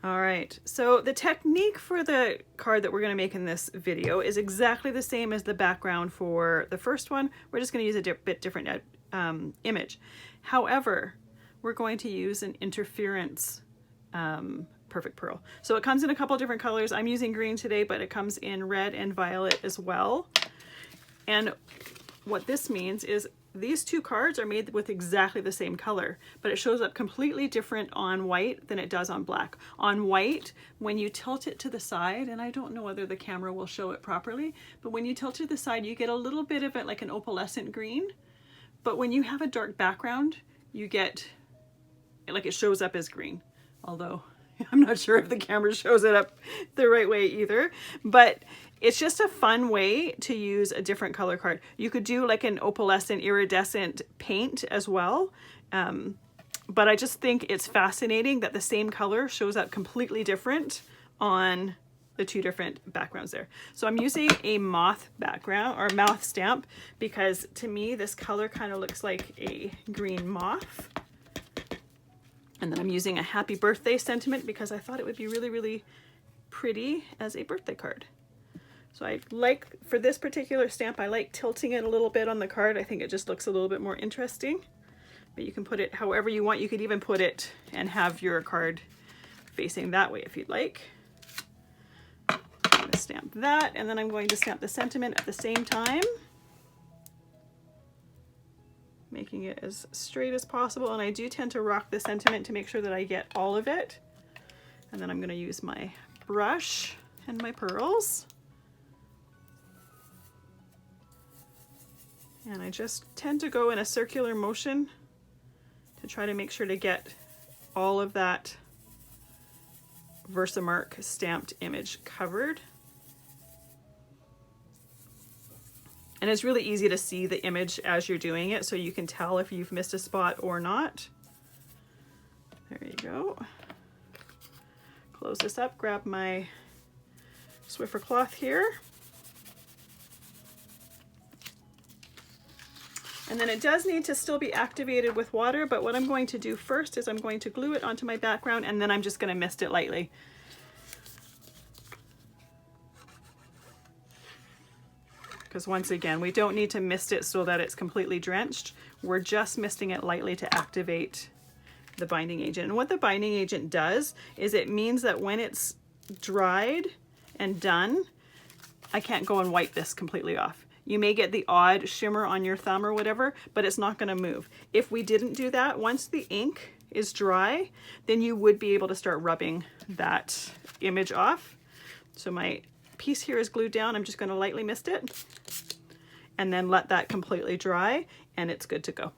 All right, so the technique for the card that we're going to make in this video is exactly the same as the background for the first one. We're just going to use a bit different image. However, we're going to use an interference perfect pearl. So it comes in a couple different colors. I'm using green today, but it comes in red and violet as well. And what this means is these two cards are made with exactly the same color, but it shows up completely different on white than it does on black. On white, when you tilt it to the side, and I don't know whether the camera will show it properly, but when you tilt it to the side, you get a little bit of it like an opalescent green. But when you have a dark background, you get, like, it shows up as green. Although I'm not sure if the camera shows it up the right way either, but it's just a fun way to use a different color card. You could do like an opalescent iridescent paint as well. But I just think it's fascinating that the same color shows up completely different on the two different backgrounds there. So I'm using a moth background or moth stamp because to me this color kind of looks like a green moth. And then I'm using a happy birthday sentiment because I thought it would be really, really pretty as a birthday card. So I like, for this particular stamp, I like tilting it a little bit on the card. I think it just looks a little bit more interesting. But you can put it however you want. You could even put it and have your card facing that way if you'd like. I'm going to stamp that, and then I'm going to stamp the sentiment at the same time, making it as straight as possible. And I do tend to rock the sentiment to make sure that I get all of it. And then I'm going to use my brush and my pearls. And I just tend to go in a circular motion to try to make sure to get all of that Versamark stamped image covered. And it's really easy to see the image as you're doing it, so you can tell if you've missed a spot or not. There you go. Close this up, grab my Swiffer cloth here. And then it does need to still be activated with water, but what I'm going to do first is I'm going to glue it onto my background, and then I'm just going to mist it lightly. Because once again, we don't need to mist it so that it's completely drenched. We're just misting it lightly to activate the binding agent. And what the binding agent does is it means that when it's dried and done, I can't go and wipe this completely off. You may get the odd shimmer on your thumb or whatever, but it's not going to move. If we didn't do that, once the ink is dry, then you would be able to start rubbing that image off. So my piece here is glued down. I'm just going to lightly mist it and then let that completely dry, and it's good to go.